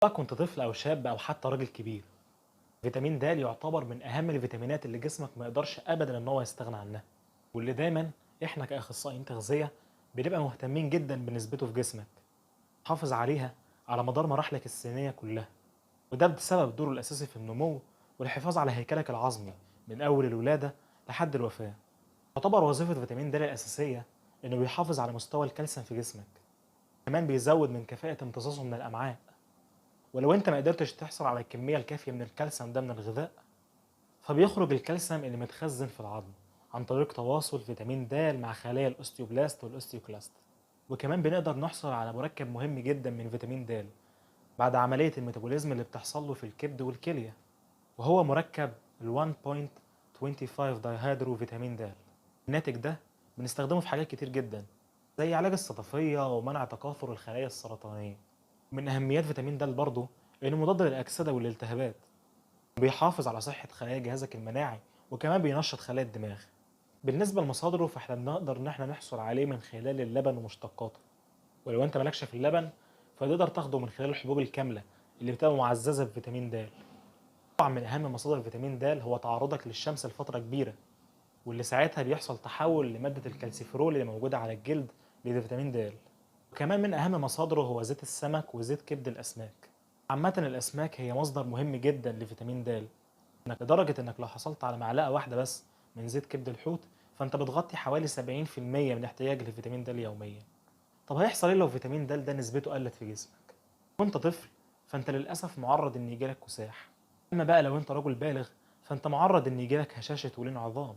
سواء كنت طفل أو شاب أو حتى راجل كبير، فيتامين د يعتبر من أهم الفيتامينات اللي جسمك ما يقدرش أبدا إن هو يستغنى عنها، واللي دايما إحنا كأخصائيين تغذية بنبقى مهتمين جدا بنسبته في جسمك. حافظ عليها على مدار مراحلك السنية كلها، وده بسبب دوره الأساسي في النمو والحفاظ على هيكلك العظمي من أول الولادة لحد الوفاة. تعتبر وظيفة فيتامين د الأساسية إنه بيحافظ على مستوى الكالسيوم في جسمك، كمان بيزود من كفاءة امتصاصه من الأمعاء. ولو انت ما قدرتش تحصل على الكمية الكافية من الكالسيوم ده من الغذاء، فبيخرج الكالسيوم اللي متخزن في العظم عن طريق تواصل فيتامين د مع خلايا الاوستيوبلاست والاوستيوكلاست. وكمان بنقدر نحصل على مركب مهم جدا من فيتامين د بعد عملية الميتابوليزم اللي بتحصل له في الكبد والكلية، وهو مركب ال 1.25 دايهيدرو فيتامين د. الناتج ده بنستخدمه في حاجات كتير جدا، زي علاج الصدفية ومنع تكاثر الخلايا السرطانية. من أهميات فيتامين د برضه إنه مضاد للأكسدة والالتهابات، بيحافظ على صحة خلايا جهازك المناعي، وكمان بينشط خلايا الدماغ. بالنسبة لمصادره فاحنا بنقدر إن احنا نحصل عليه من خلال اللبن ومشتقاته، ولو أنت مالكش في اللبن فتقدر تاخده من خلال الحبوب الكاملة اللي بتبقى معززة بفيتامين د. طبعا من أهم مصادر فيتامين د هو تعرضك للشمس لفترة كبيرة، واللي ساعتها بيحصل تحول لمادة الكالسيفرول اللي موجودة على الجلد لفيتامين د. وكمان من أهم مصادره هو زيت السمك وزيت كبد الأسماك. عامة الأسماك هي مصدر مهم جدا لفيتامين د، لدرجة إنك لو حصلت على معلقة واحدة بس من زيت كبد الحوت فأنت بتغطي حوالي 70% من احتياج لفيتامين د يوميا. طب هيحصل إيه لو فيتامين د ده نسبته قلت في جسمك؟ وأنت طفل فأنت للأسف معرض إن يجيلك كساح، أما بقى لو أنت رجل بالغ فأنت معرض إن يجيلك هشاشة ولين عظام،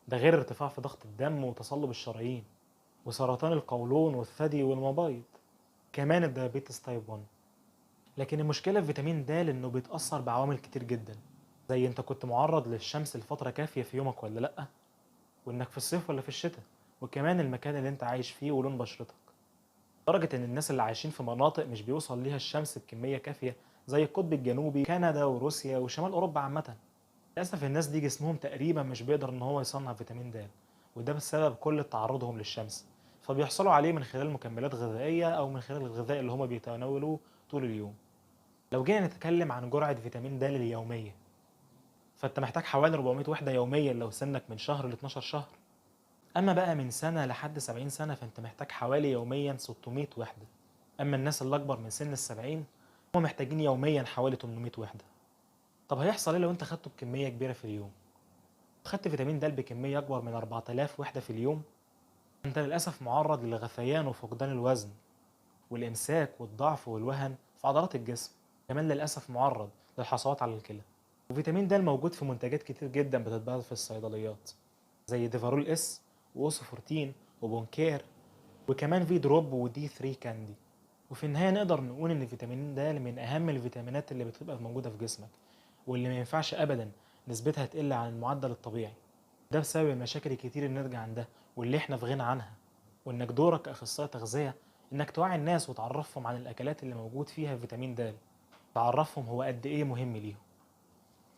ده غير ارتفاع في ضغط الدم وتصلب الشرايين وسرطان القولون والثدي والمبايض، كمان الديابيتس تايب 1. لكن المشكلة في فيتامين د إنه بيتأثر بعوامل كتير جدا، زي أنت كنت معرض للشمس لفترة كافية في يومك ولا لأ، وإنك في الصيف ولا في الشتاء، وكمان المكان اللي أنت عايش فيه ولون بشرتك. لدرجة إن الناس اللي عايشين في مناطق مش بيوصل ليها الشمس بكمية كافية زي القطب الجنوبي كندا وروسيا وشمال أوروبا عامة، للأسف الناس دي جسمهم تقريبا مش بيقدر إن هو يصنع فيتامين د، وده بسبب كل تعرضهم للشمس، فبيحصلوا عليه من خلال مكملات غذائية أو من خلال الغذاء اللي هما بيتناولوه طول اليوم. لو جينا نتكلم عن جرعة فيتامين د اليومية، فأنت محتاج حوالي 400 وحدة يوميا لو سنك من شهر ل 12 شهر، أما بقى من سنة لحد 70 سنة فأنت محتاج حوالي يوميا 600 وحدة، أما الناس اللي أكبر من سن ال70 هم محتاجين يوميا حوالي 800 وحدة. طب هيحصل إيه لو أنت خدته بكمية كبيرة في اليوم؟ خدت فيتامين د بكمية أكبر من 4000 وحدة في اليوم، أنت للأسف معرض للغثيان وفقدان الوزن والإمساك والضعف والوهن في عضلات الجسم، كمان للأسف معرض للحصوات على الكلى. وفيتامين د موجود في منتجات كتير جدا بتتباع في الصيدليات، زي ديفارول اس واوسوفورتين وبونكير، وكمان في دروب ودي 3 كاندي. وفي النهاية نقدر نقول إن فيتامين د من أهم الفيتامينات اللي بتبقى موجودة في جسمك، واللي ما ينفعش أبدا نسبتها تقل عن المعدل الطبيعي، ده بسبب المشاكل الكتير اللي نرجع عندها واللي احنا في غنى عنها. وإنك دورك كأخصائي تغذية إنك توعي الناس وتعرفهم عن الأكلات اللي موجود فيها فيتامين د، تعرفهم هو قد إيه مهم ليهم.